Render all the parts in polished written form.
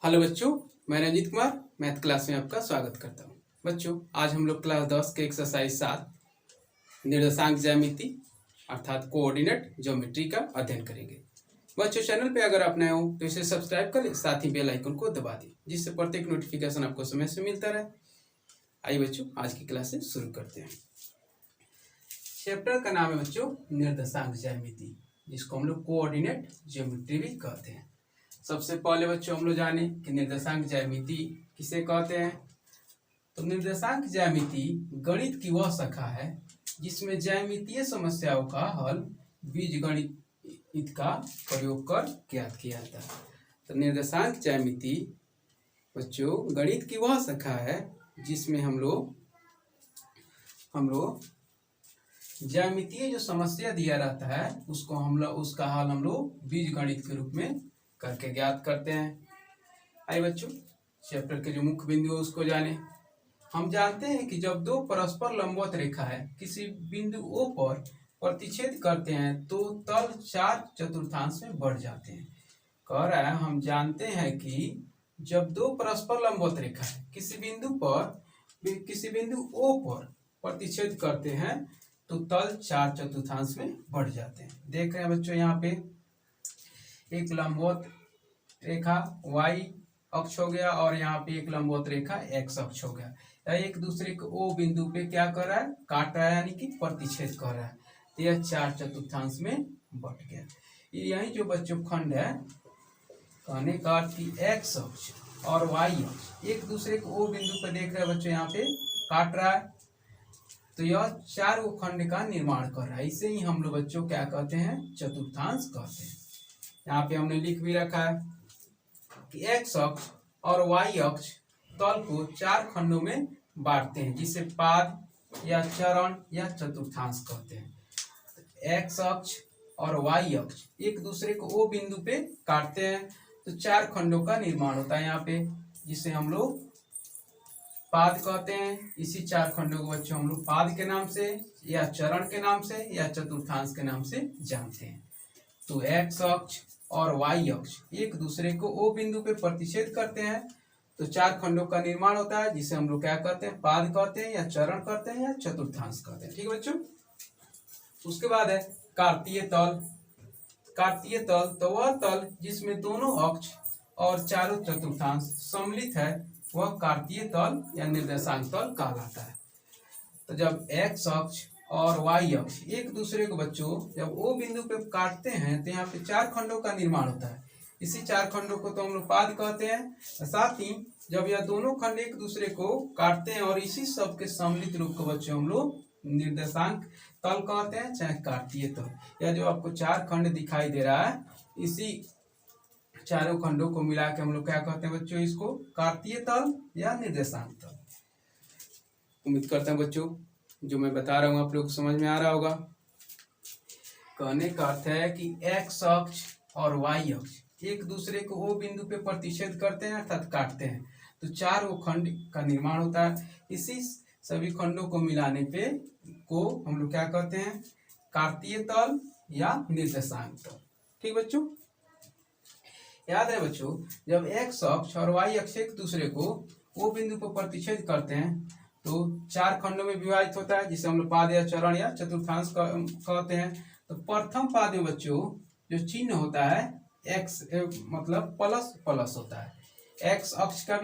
Hello बच्चों, मैं Ranjit Kumar math class में आपका स्वागत करता हूं। बच्चों, आज हम लोग क्लास 10 के एक्सरसाइज 7 निर्देशांक ज्यामिति अर्थात कोऑर्डिनेट ज्योमेट्री का अध्ययन करेंगे। बच्चों, चैनल पे अगर आप नए हो तो इसे सब्सक्राइब करें, साथ ही बेल आइकन को दबा दें जिससे प्रत्येक नोटिफिकेशन आपको समय से मिलता रहे। आइए बच्चों, आज की क्लास से शुरू करते हैं। चैप्टर का नाम है बच्चों निर्देशांक ज्यामिति, जिसको हम लोग कोऑर्डिनेट ज्योमेट्री भी कहते हैं। सबसे पहले बच्चों हम लोग जाने कि निर्देशांक ज्यामिति किसे कहते हैं। तो निर्देशांक ज्यामिति गणित की वह शाखा है जिसमें ज्यामितीय समस्याओं का हल बीजगणित का प्रयोग कर ज्ञात किया जाता है। तो निर्देशांक ज्यामिति बच्चों गणित की वह शाखा है जिसमें हम लोग ज्यामितीय जो समस्या दिया रहता है उसका हल हम लोग बीजगणित के रूप में करके ज्ञात करते हैं। आइए बच्चों, चैप्टर के जो मुख्य बिंदु है उसको जाने। हम जानते हैं कि जब दो परस्पर लंबवत रेखा है किसी बिंदु O पर प्रतिच्छेद करते हैं तो तल 4/4 में बढ़ जाते हैं। कह रहा है हम जानते हैं कि जब दो परस्पर लंबवत रेखा है किसी बिंदु O पर प्रतिच्छेद करते हैं तो तल 4/4 में बढ़ जाते हैं। देख रहे हैं बच्चों, यहाँ पे एक लंबवत रेखा y अक्ष हो गया और यहाँ पे एक लंबवत रेखा x अक्ष हो गया। एक दूसरे को O बिंदु पे क्या कर रहा है, काट रहा है, यानी कि प्रतिच्छेद कर रहा है। तो यह 4/4 में बट गया। यही जो बच्चों खंड है, कहने का अर्थ कि x अक्ष और y अक्ष एक दूसरे को O बिंदु पे देख रहे हैं बच्चों, यहाँ पे काट रहा है। तो यह 4 खंड का निर्माण कर रहा है। इसे ही हम लोग बच्चों क्या कहते हैं, चतुर्थांश कहते हैं। यहाँ पे हमने लिख भी रखा है कि x अक्ष और y अक्ष तल को 4 खंडों में बांटते हैं, जिसे पाद या चरण या चतुर्थांश कहते हैं। x अक्ष और y अक्ष एक दूसरे को O बिंदु पे काटते हैं तो 4 खंडों का निर्माण होता है यहाँ पे, जिसे हम लोग पाद कहते हैं। इसी 4 खंडों को बच्चों हम लोग पाद के नाम से या चरण के नाम से या चतुर्थांश के नाम से जानते हैं। तो x अक्ष और y अक्ष एक दूसरे को O बिंदु पे प्रतिच्छेद करते हैं तो 4 खंडों का निर्माण होता है, जिसे हम लोग क्या कहते हैं, पाद कहते हैं या चरण कहते हैं या चतुर्थांश कहते हैं। ठीक है बच्चों। उसके बाद है कार्तीय तल। कार्तीय तल तो वह तल जिसमें दोनों अक्ष और चारों चतुर्थांश सम्मिलित है, वह कार्तीय तल या निर्देशांक तल कहलाता है। तो जब x अक्ष और y अक्ष एक दूसरे को बच्चों जब O बिंदु पे काटते हैं तो यहाँ पे 4 खंडों का निर्माण होता है। इसी 4 खंडों को तो हम लोग पाद कहते हैं। साथ ही जब यह दोनों खंड एक दूसरे को काटते हैं और इसी सब के सम्मिलित रूप को बच्चों हम लोग निर्देशांक तल कहते हैं, चाहे कार्तीय तल। यह जो आपको 4 खंड दिखाई दे रहा है, इसी चारों खंडों को मिला के हम लोग क्या कहते हैं बच्चों, इसको कार्तीय तल या निर्देशांक तल। उम्मीद करता हूँ बच्चों जो मैं बता रहा हूँ आप लोग को समझ में आ रहा होगा। कहने का अर्थ है कि x अक्ष और y अक्ष एक दूसरे को O बिंदु पे प्रतिच्छेद करते हैं अर्थात काटते हैं तो 4 खंड का निर्माण होता है। इसी सभी खंडों को मिलाने पे को हम लोग क्या कहते हैं, कार्तीय तल या निर्देशांक तल। ठीक बच्चों, याद है बच्चों, जब x अक्ष और y अक्ष एक दूसरे को O बिंदु पर प्रतिच्छेद करते हैं तो 4 खंडों में विभाजित होता है, जिसे हम लोग पाद या चरण या चतुर्थांश कहते हैं। तो प्रथम पाद में बच्चों जो चिन्ह होता है x मतलब प्लस प्लस होता है। x अक्ष का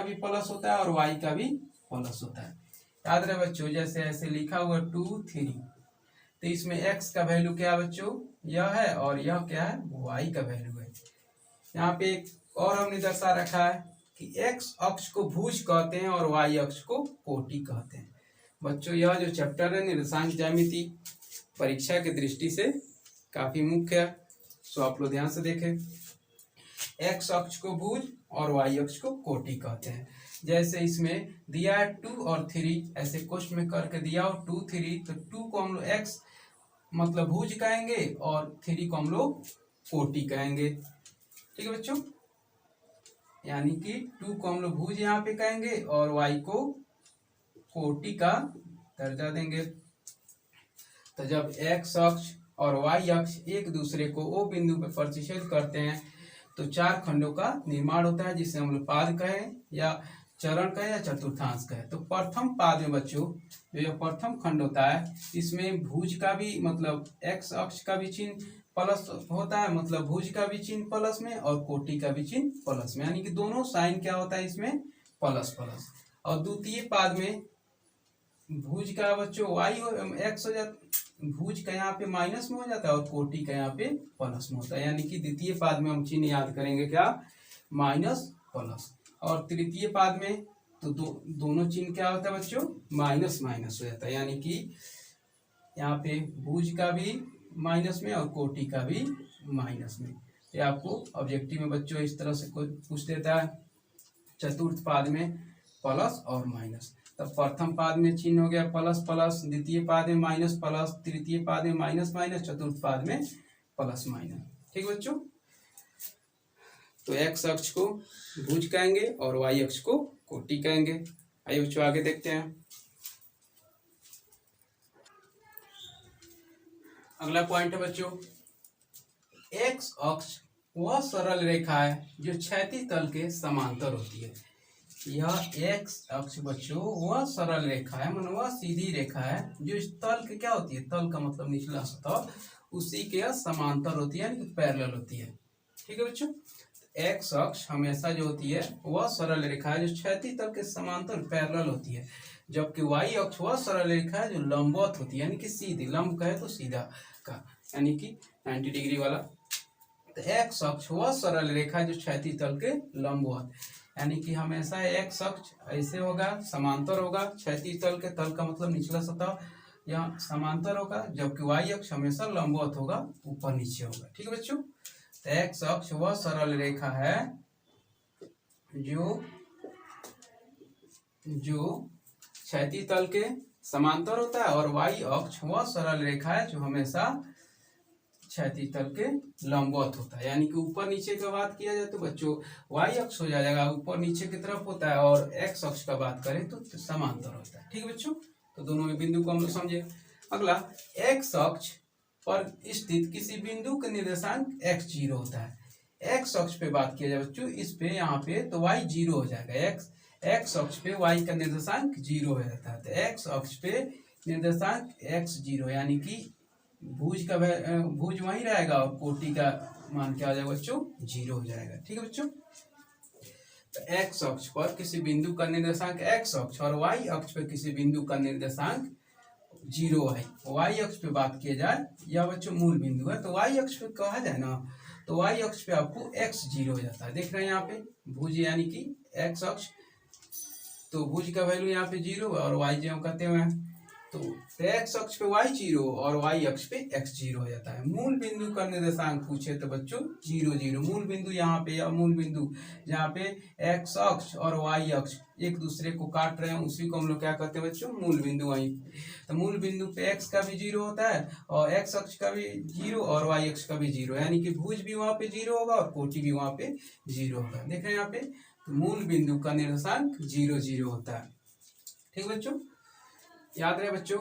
भी प्लस होता है और y का भी प्लस होता है। याद रहे बच्चों, जैसे ऐसे लिखा हुआ 2 3, तो इसमें x का वैल्यू क्या है बच्चों, यह है, और यह क्या है, y का वैल्यू है। यहाँ पे एक और हमने दर्शा रखा है कि x अक्ष को भुज कहते हैं और y अक्ष को कोटि कहते हैं। बच्चों, यह जो चैप्टर है निर्देशांक ज्यामिति परीक्षा की दृष्टि से काफी मुख्य है, सो आप लोग ध्यान से देखें। x अक्ष को भुज और y अक्ष को कोटि कहते हैं। जैसे इसमें दिया है 2 और 3, ऐसे क्वेश्चन में करके दिया हो 2 3, तो 2 को हम लोग x मतलब भुज कहेंगे और 3 को हम लोग कोटि कहेंगे। ठीक है बच्चों, यानी कि 2 को हम लोग भुज यहाँ पे कहेंगे और y को कोटि का दर्जा देंगे। तो जब x अक्ष और y अक्ष एक दूसरे को O बिंदु पे प्रतिच्छेद करते हैं तो चार खंडों का निर्माण होता है, जिसे हम लोग पाद कहें या चरण कहें या चतुर्थांश कहें। तो प्रथम पाद में बच्चों जो यह प्रथम खंड होता है, इसमें भुज का भी मतलब एक्स अक्ष का भी चिन्ह प्लस होता है, मतलब भुज का भी चिन्ह प्लस में और कोटि का भी चिन्ह प्लस में, यानी कि दोनों साइन क्या होता है इसमें प्लस प्लस। और द्वितीय पाद में भुज का बच्चों वाई एक्स हो जाता, भुज का यहाँ पे माइनस में हो जाता है और कोटि का यहाँ पे प्लस में होता है, यानी कि द्वितीय पाद में हम चिन्ह याद करेंगे क्या, माइनस प्लस। और तृतीय पाद में तो दोनों चिन्ह क्या होता है बच्चों, माइनस माइनस हो जाता है, यानी कि यहाँ पे भुज का भी माइनस में और कोटि का भी माइनस में। ये आपको ऑब्जेक्टिव में बच्चों इस तरह से कोई पूछ देता है, चतुर्थ पाद में प्लस और माइनस। तब प्रथम पाद में चिन्ह हो गया प्लस प्लस, द्वितीय पाद में माइनस प्लस, तृतीय पाद में माइनस माइनस, चतुर्थ पाद में प्लस माइनस। ठीक बच्चों, तो एक्स अक्ष को भुज कहेंगे और वाई अक्ष को कोटि कहेंगे। आइए बच्चों आगे देखते हैं। अगला पॉइंट है बच्चों, एक्स अक्ष वह सरल रेखा है जो क्षैतिज तल के समांतर होती है। यह एक्स अक्ष बच्चों वह सरल रेखा है, मतलब वह सीधी रेखा है जो इस तल के क्या होती है, तल का मतलब निचला सतह, उसी के समांतर होती है, यानी कि पैरेलल होती है। ठीक है बच्चों, एक्स अक्ष हमेशा जो होती है वह सरल रेखा है जो क्षैतिज तल के समांतर पैरेलल होती है, जबकि वाई अक्ष वह सरल रेखा है जो लंबवत होती है, यानी कि सीधी, लंब कहे तो सीधा का, यानी कि 90 डिग्री वाला। तो एक्स अक्ष वह सरल रेखा जो क्षैतिज तल के लंबवत, यानी कि हमेशा एक्स अक्ष ऐसे होगा, समांतर होगा, क्षैतिज तल के, तल का मतलब निचला सतह, यहाँ समांतर होगा, जबकि वाई अक्ष हमेशा लंबवत होगा, ऊपर नीचे होगा। ठीक है बच्चों, तो एक्स अक्ष वह सरल रेखा है जो क्षैतिज तल के समांतर होता है, और वाई अक्ष वह सरल रेखा है जो हमेशा क्षैतिज तल के लंबवत होता है, यानी कि ऊपर नीचे का बात किया जाए तो बच्चों वाई अक्ष हो जाएगा, ऊपर नीचे की तरफ होता है, और एक्स अक्ष का बात करें तो समांतर होता है। ठीक है बच्चों, तो दोनों में बिंदु को हम लोग समझे। अगला, एक्स अक्ष पर स्थित किसी बिंदु का निर्देशांक x0 होता है। एक्स अक्ष पे बात किया जाए बच्चों, इस पे यहाँ पे तो y 0 हो जाएगा, एक्स अक्ष पे y का निर्देशांक 0 हो जाता है, तो एक्स अक्ष पे निर्देशांक x0, यानी कि भुज का भुज वहीं रहेगा और कोटि का मान क्या हो जाएगा बच्चों, 0 हो जाएगा। ठीक है बच्चों, तो एक्स अक्ष पर किसी बिंदु का निर्देशांक x अक्ष और y अक्ष पे किसी बिंदु का निर्देशांक 0 है। वाई अक्ष पे बात किया जाए, यह बच्चों मूल बिंदु है, तो वाई अक्ष पे कहा जाए ना, तो वाई अक्ष पे आपको x0 हो जाता है। देख रहे हैं यहाँ पे भुज यानी कि एक्स अक्ष, तो भुज का वैल्यू यहाँ पे 0 और वाई जो कहते हुए, तो एक्स अक्ष पे y0 और वाई अक्ष पे x0 हो जाता है। मूल बिंदु का निर्देशांक पूछे तो बच्चों 0 0, मूल बिंदु यहाँ पे, या मूल बिंदु जहाँ पे एक्स अक्ष और वाई अक्ष एक दूसरे को काट रहे हैं, उसी को हम लोग क्या कहते हैं बच्चों, मूल बिंदु। वहीं तो मूल बिंदु पे एक्स का भी 0 होता है और एक्स अक्ष का भी 0 और वाई अक्ष का भी 0, यानी कि भुज भी वहाँ पे 0 होगा और कोटि भी वहाँ पे 0 होगा। देख रहे हैं यहाँ पे, तो मूल बिंदु का निर्देशांक 0 0 होता है। ठीक बच्चों, याद रहे बच्चों,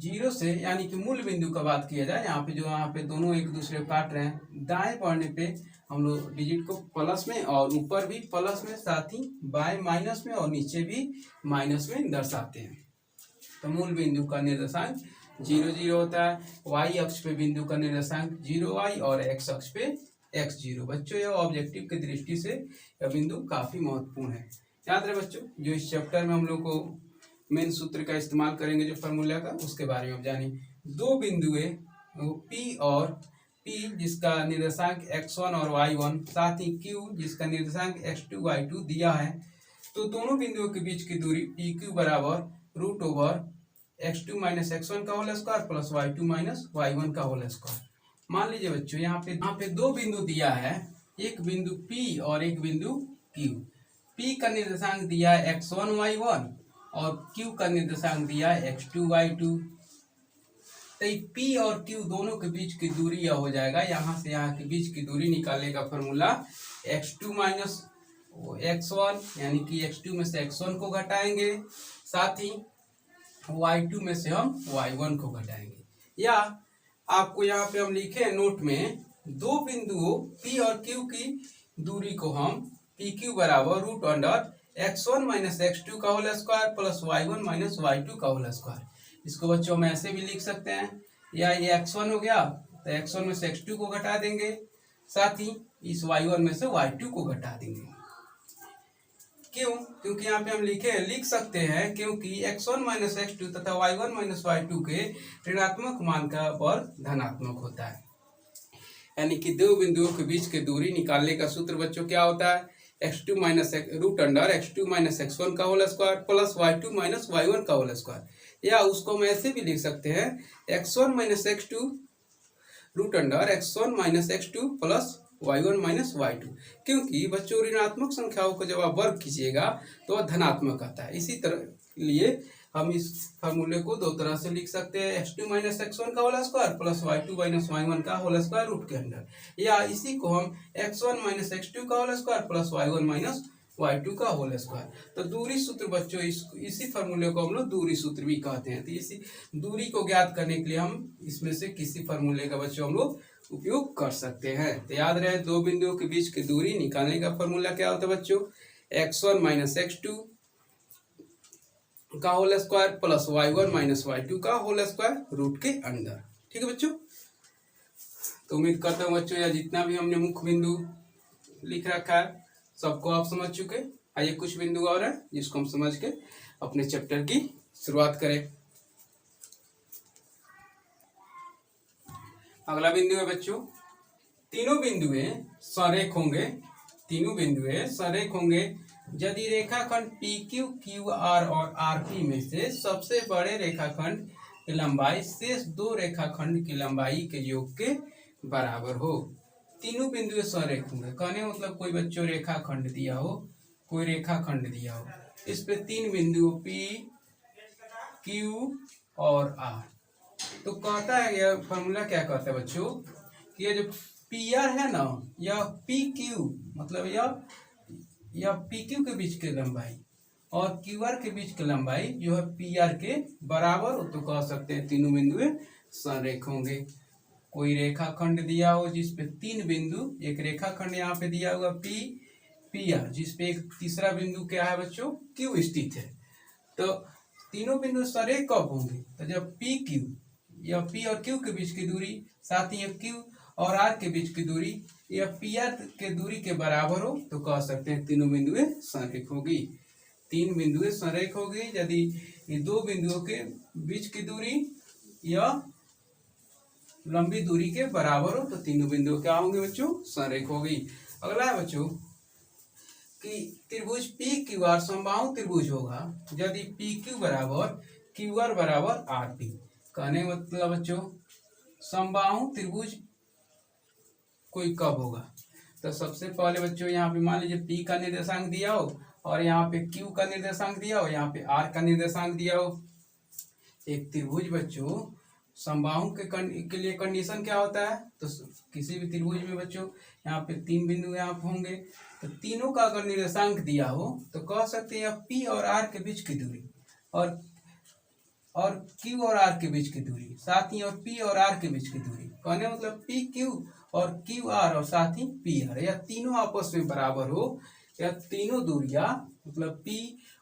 0 से यानी कि मूल बिंदु का बात किया जाए, यहाँ पे जो यहाँ पे दोनों एक दूसरे को काट रहे हैं, दाएं पढ़ने पे हम लोग डिजिट को प्लस में और ऊपर भी प्लस में, साथ ही बाएं माइनस में और नीचे भी माइनस में दर्शाते हैं। तो मूल बिंदु का निर्देशांक 0 0 होता है, वाई अक्ष पे बिंदु का निर्देशांक 0y और एक्स अक्ष पे x0। बच्चों यह ऑब्जेक्टिव की दृष्टि से यह बिंदु काफी महत्वपूर्ण है। याद रहे बच्चों, जो इस चैप्टर में हम लोग को मेन सूत्र का इस्तेमाल करेंगे जो फार्मूला का, उसके बारे में आप जानिए। दो बिंदुएं P और P जिसका निर्देशांक x1 और y1, साथ ही Q जिसका निर्देशांक x2 y2 दिया है, तो दोनों बिंदुओं के बीच की दूरी PQ बराबर √x2 - x1 का whole square plus y2 - y1 का होल स्क्वायर। मान लीजिए बच्चों यहाँ पे दो बिंदु दिया है, एक बिंदु P और एक बिंदु Q। P का निर्देशांक दिया है x1 y1 और Q का निर्देशांक दिया है x2 y2। तो P और Q दोनों के बीच की दूरी यह हो जाएगा, यहाँ से यहाँ के बीच की दूरी निकालने का फॉर्मूला x2 - x1, यानी कि x2 में से x1 को घटाएंगे, साथ ही y2 में से हम y1 को घटाएंगे। या आपको यहाँ पे हम लिखे नोट में दो बिंदुओं P और Q की दूरी को हम PQ बराबर root under x1 minus x2 का whole square plus y1 minus y2 का होल स्क्वायर, इसको बच्चों हम ऐसे भी लिख सकते हैं, या ये x1 हो गया तो x1 में से x2 को घटा देंगे, साथ ही इस y1 में से y2 को घटा देंगे। क्यों? क्योंकि यहाँ पे हम लिख सकते हैं क्योंकि x1 माइनस x2 तथा y1 माइनस y2 के ऋणात्मक मान का वर्ग धनात्मक होता है। यानी कि दो बिंदुओं के बीच की दूरी निकालने का सूत्र बच्चों क्या होता है, x2 minus root under x2 minus x1 का whole square plus y2 minus y1 का होल स्क्वायर, या उसको हम ऐसे भी लिख सकते हैं x1 minus x2 root under x1 minus x2 plus y1 minus y2, क्योंकि बच्चों ऋणात्मक संख्याओं को जब आप वर्ग कीजिएगा तो वह धनात्मक आता है। इसी तरह लिए हम इस फार्मूले को दो तरह से लिख सकते हैं, x2 माइनस x1 का whole square plus y2 minus y1 का होल स्क्वायर रूट के अंदर, या इसी को हम x1 माइनस x2 का whole square plus y1 minus y2 का होल स्क्वायर। तो दूरी सूत्र बच्चों इसी फार्मूले को हम लोग दूरी सूत्र भी कहते हैं। तो इसी दूरी को ज्ञात करने के लिए हम इसमें से किसी फार्मूले का बच्चों हम लोग उपयोग कर सकते हैं। तो याद रहे दो बिंदुओं के बीच की दूरी निकालने का फार्मूला क्या होता है बच्चों, x1 माइनस x2 का whole square plus y1 minus y2 का होल स्क्वायर रूट के अंदर। ठीक है बच्चों, तो उम्मीद करता हूँ बच्चों या जितना भी हमने मुख्य बिंदु लिख रखा है सबको आप समझ चुके। आइए कुछ बिंदु और है जिसको हम समझ के अपने चैप्टर की शुरुआत करें। अगला बिंदु है बच्चों, तीनों बिंदुएं संरेख होंगे यदि रेखाखंड PQ, QR और RP में से सबसे बड़े रेखाखंड की लंबाई शेष दो रेखाखंड की लंबाई के योग के बराबर हो। तीनों बिंदुएं संरेख होंगे, कहने मतलब कोई बच्चों रेखाखंड दिया हो, इस पे तीन बिंदु P, Q और R, तो कहता है यह फॉर्मूला क्या कहता है बच्चों कि ये जो PR है ना, यह PQ मतलब यह PQ के बीच की लंबाई और QR के बीच की लंबाई जो है PR के बराबर हो, तो कह सकते हैं तीनों बिंदुएं संरेख होंगे। कोई रेखाखंड दिया हो जिसपे तीन बिंदु, एक रेखाखंड यहाँ पे दिया हुआ PR जिसपे एक तीसरा बिंदु क्या है बच्चों Q स्थित है, तो तीनों बिंदु संरेख कब होंगे, तो जब PQ या P और Q के बीच की दूरी साथ ही Q और R के बीच की दूरी या PR के दूरी के बराबर हो, तो कह सकते हैं तीनों बिंदुएं संरेख होगी। तीन बिंदुएं संरेख होगी यदि ये दो बिंदुओं के बीच की दूरी या लंबी दूरी के बराबर हो, तो तीनों बिंदु क्या होंगे बच्चों संरेख होगी। अगला है बच्चों कि त्रिभुज PQR समबाहु त्रिभुज होगा यदि PQ बराबर QR बराबर RP, कहने मतलब बच्चों समबाहु त्रिभुज कोई कब होगा, तो सबसे पहले बच्चों यहाँ पे मान लीजिए P का निर्देशांक दिया हो और यहाँ पे Q का निर्देशांक दिया हो, यहाँ पे R का निर्देशांक दिया हो। एक त्रिभुज बच्चों समबाहु के लिए कंडीशन क्या होता है, तो किसी भी त्रिभुज में बच्चों यहाँ पे तीन बिंदु यहाँ पे होंगे, तो तीनों का अगर निर्देशांक दिया हो तो कह सकते हैं P और R के बीच की दूरी और Q और R के बीच की दूरी साथ ही और P और R के बीच की दूरी, कहने मतलब PQ और QR और साथ ही PR या तीनों आपस में बराबर हो, या तीनों दूरियां मतलब P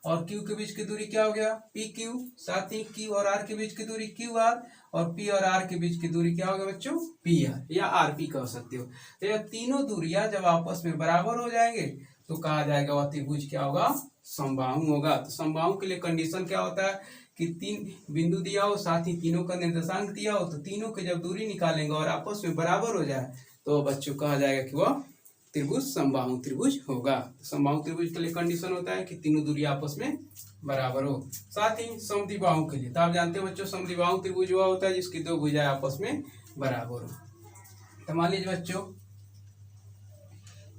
और Q के बीच की दूरी क्या हो गया PQ, साथ ही Q और R के बीच की दूरी QR और P और R के बीच की दूरी क्या होगा बच्चों PR या RP कह सकते हो। तो यह तीनों दूरियां जब आपस में बराबर हो जाएंगे तो कहा जाएगा वह त्रिभुज क्या होगा समबाहु होगा। तो समबाहु के लिए कंडीशन क्या होता है कि तीन बिंदु दिया हो साथ ही तीनों का निर्देशांक दिया हो, तो तीनों की जब दूरी निकालेंगे और आपस में बराबर हो जाए तो बच्चों कहा जाएगा कि वह त्रिभुज समबाहु त्रिभुज होगा। समबाहु त्रिभुज के लिए कंडीशन होता है कि तीनों दूरी आपस में बराबर हो। साथ ही समद्विबाहु के लिए तो आप जानते हो बच्चों समद्विबाहु त्रिभुज वह होता है जिसकी दो भुजाएं आपस में बराबर हो। तो मान लीजिए बच्चों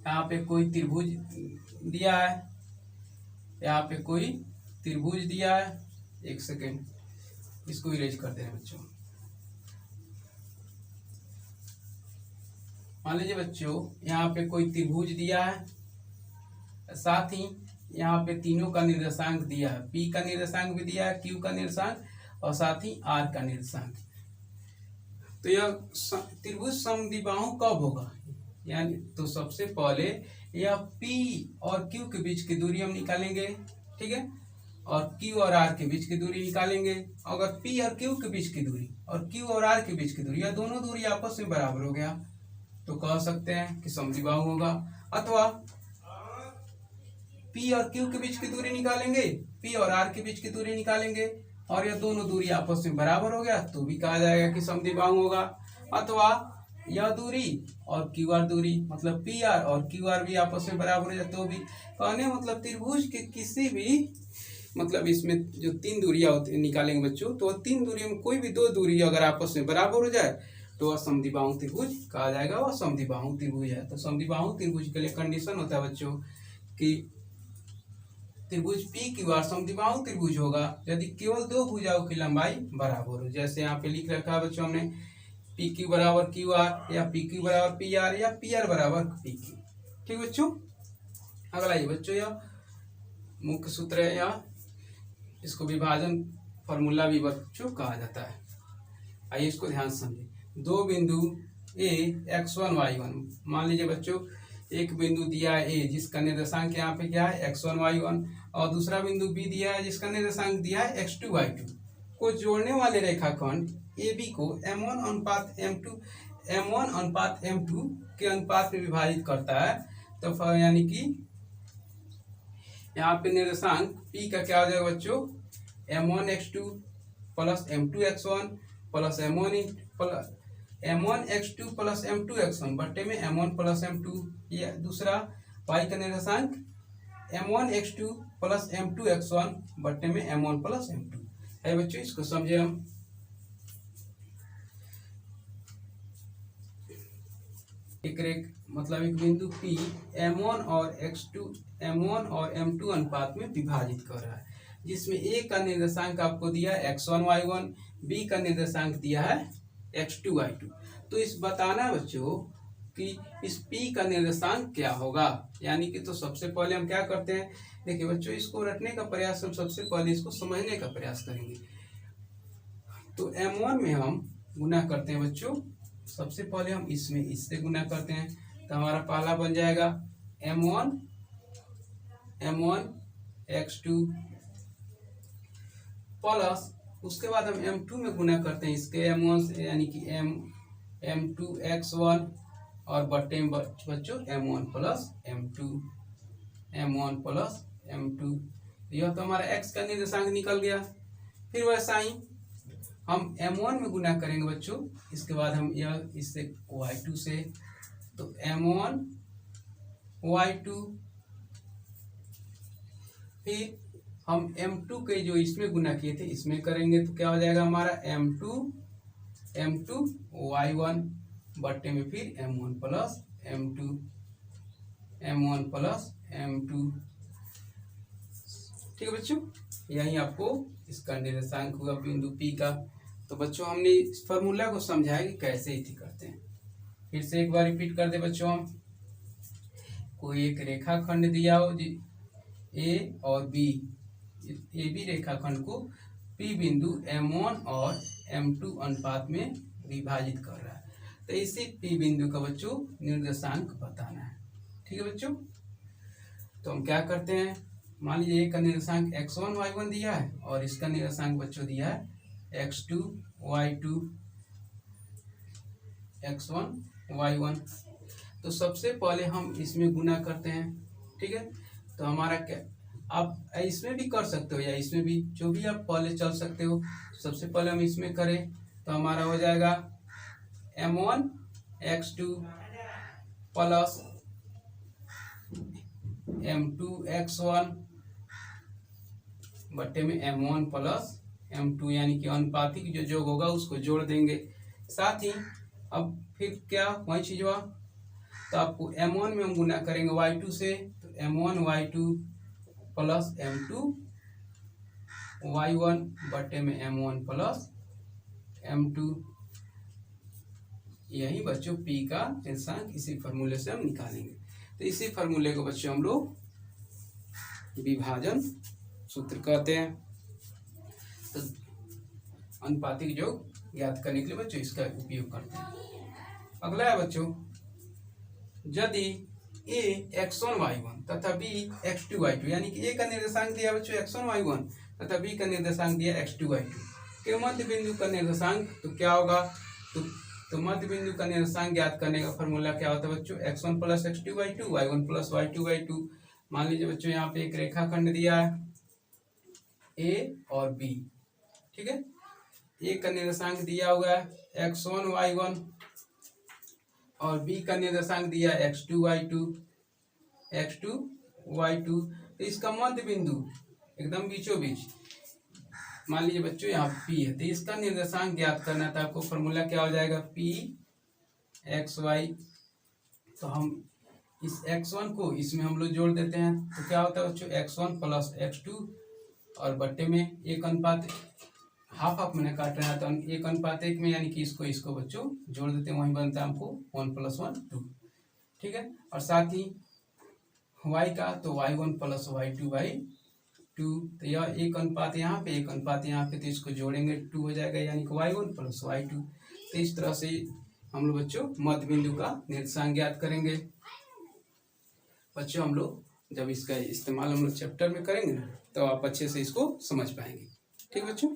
यहाँ पे कोई त्रिभुज दिया है, यहाँ पे कोई त्रिभुज दिया है, एक सेकेंड इसको इरेज कर दे रहे हैं बच्चों। मान लीजिए बच्चों यहाँ पे कोई त्रिभुज दिया है, साथ ही यहाँ पे तीनों का निर्देशांक दिया है, P का निर्देशांक भी दिया है, Q का निर्देशांक और साथ ही R का निर्देशांक। तो यह त्रिभुज समद्विबाहु कब होगा, यानी तो सबसे पहले यह P और Q के बीच की दूरी हम निकालेंगे, ठीक है, और Q और R के बीच की दूरी निकालेंगे। अगर P और Q के बीच की दूरी और Q और R के बीच की दूरी, यह दोनों दूरी आपस में बराबर हो गया तो कह सकते हैं कि समद्विबाहु होगा। अथवा P और Q के बीच की दूरी निकालेंगे, P और R के बीच की दूरी निकालेंगे और यह दोनों दूरी आपस में बराबर हो गया तो भी कहा जाएगा कि समद्विबाहु होगा। अथवा यह दूरी और QR दूरी, मतलब PR और QR भी आपस में बराबर हो जाए तो भी, कहने मतलब त्रिभुज के किसी भी, मतलब इसमें जो तीन दूरियां निकालेंगे बच्चों, तो तीन दूरियों में कोई भी दो दूरी अगर आपस में बराबर हो जाए तो वह समद्विबाहु त्रिभुज कहा जाएगा, वह समद्विबाहु त्रिभुज है। तो समद्विबाहु त्रिभुज के लिए कंडीशन होता है बच्चों कि त्रिभुज PQR समद्विबाहु त्रिभुज होगा यदि केवल दो भुजाओं की लंबाई बराबर हो। जैसे यहाँ पे लिख रखा है बच्चों हमने PQ बराबर QR या PQ बराबर PR या PR बराबर PQ। ठीक बच्चों, अगला ये बच्चों यह मुख्य सूत्र है, या इसको विभाजन फॉर्मूला भी बच्चों कहा जाता है। आइए इसको ध्यान से समझिए। दो बिंदु A x1 y1, मान लीजिए बच्चों एक बिंदु दिया है A जिसका निर्देशांक यहाँ पे क्या है x1 y1, और दूसरा बिंदु B दिया है जिसका निर्देशांक दिया है x2 y2, को जोड़ने वाले रेखाखंड AB को m1 अनुपात m2 के अनुपात में विभाजित करता है। तो यानी कि यहाँ पे निर्देशांक P का क्या हो जाएगा बच्चों, m1 x2 plus m2 x1 plus m1 x2 plus m2 x1 बट्टे में m1 प्लस m2, या दूसरा y का निर्देशांक m1 x2 plus m2 x1 बट्टे में m1 प्लस m2 है। बच्चों इसको समझे हम। एक मतलब एक बिंदु P m1 और m2 अनुपात में विभाजित कर रहा है, जिसमें A का निर्देशांक आपको दिया है x1 y1, B का निर्देशांक दिया है x2 y2। तो इस बताना है बच्चों कि इस P का निर्देशांक क्या होगा, यानी कि तो सबसे पहले हम क्या करते हैं, देखिए बच्चों इसको रटने का प्रयास, हम सबसे पहले इसको समझने का प्रयास करेंगे। तो m1 में हम गुना करते हैं बच्चों, सबसे पहले हम इसमें इससे गुना करते हैं तो हमारा पहला बन जाएगा m1 x2 प्लस, उसके बाद हम m2 में गुना करते हैं इसके m1 से, यानी कि m2 x1 और बट्टे में बच्चों m1 प्लस m2। यह तो हमारा x का निर्देशांक निकल गया। फिर वैसा ही हम m1 में गुना करेंगे बच्चों, इसके बाद हम यह इससे y2 से, तो m1 y2, फिर हम m2 के जो इसमें गुना किए थे इसमें करेंगे तो क्या हो जाएगा हमारा m2 y1 बट्टे में फिर m1 प्लस m2। ठीक है बच्चों, यही आपको इसका निर्देशांक हुआ बिंदु P का। तो बच्चों हमने इस फॉर्मूला को समझा है कि कैसे इति करते हैं। फिर से एक बार रिपीट कर दे बच्चों, हम कोई एक रेखाखंड दिया हो A और B, AB रेखाखंड को P बिंदु m1 और m2 अनुपात में विभाजित कर रहा है, तो इसी P बिंदु का बच्चों निर्देशांक बताना है। ठीक है बच्चों, तो हम क्या करते हैं, मान लीजिए A का निर्देशांक x1 y1 दिया है और इसका निर्देशांक बच्चों दिया है x2 y1। तो सबसे पहले हम इसमें गुना करते हैं। ठीक है, तो हमारा क्या, आप इसमें भी कर सकते हो या इसमें भी, जो भी आप पहले चल सकते हो। सबसे पहले हम इसमें करें तो हमारा हो जाएगा m1 x2 plus m2 x1 बट्टे में m1 प्लस m2, यानी कि अनुपातिक जो योग होगा उसको जोड़ देंगे। साथ ही अब फिर क्या वही चीज हुआ, तो आपको m1 में हम गुना करेंगे y2 से, तो m1 y2 plus m2 y1 बट्टे में m1 प्लस m2। यही बच्चों P का निर्देशांक इसी फॉर्मूले से हम निकालेंगे। तो इसी फॉर्मूले को बच्चों हम लोग विभाजन सूत्र कहते हैं। तो अनुपातिक योग ज्ञात करने के लिए बच्चों इसका उपयोग करते हैं। अगला है बच्चों, यदि a x1y1 तथा b x2y2, यानी कि a का निर्देशांक दिया बच्चों x1y1 तथा b का निर्देशांक दिया x2y2 के मध्य बिंदु का निर्देशांक, तो क्या होगा, तो मध्य बिंदु का निर्देशांक ज्ञात करने का फॉर्मूला क्या होता है बच्चों, x1 plus x2y2, y1 plus y2y2। मान लीजिए बच्चों यहाँ पे एक रेखाखंड दिया है a और b, ठीक है। a का निर्देशांक दिया हुआ है x1y1 और b का निर्देशांक दिया है x2y2। तो इसका मध्य बिंदु एकदम बीचों बीच मान लीजिए बच्चों यहाँ p है, तो इसका निर्देशांक ज्ञात करना था आपको। फॉर्मूला क्या हो जाएगा, p xy। तो हम इस x1 को इसमें हम लोग जोड़ देते हैं, तो क्या होता है बच्चों x1 प्लस x2 और बट्टे में 1:1, हाफ हाफ मैंने काट रहा है तो 1:1 में, यानी कि इसको बच्चों जोड़ देते हैं, वही बनता है हमको 1 + 1 2, ठीक है। और साथ ही y का तो y1 प्लस y2/2, तो यह 1:1 यहाँ पे 1:1 यहाँ पे, तो इसको जोड़ेंगे 2 हो जाएगा, यानी कि y1 प्लस y2। तो इस तरह से हम लोग बच्चों मध्य बिंदु का निर्देशांक ज्ञात करेंगे। बच्चों हम लोग जब इसका इस्तेमाल हम लोग चैप्टर में करेंगे ना, तो आप अच्छे से इसको समझ पाएंगे, ठीक बच्चों।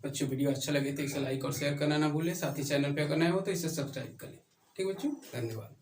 बच्चों वीडियो अच्छा लगे तो इसे लाइक और शेयर करना ना भूलें, साथ ही चैनल पे अगर नए हो तो इसे सब्सक्राइब कर लें, ठीक बच्चों, धन्यवाद।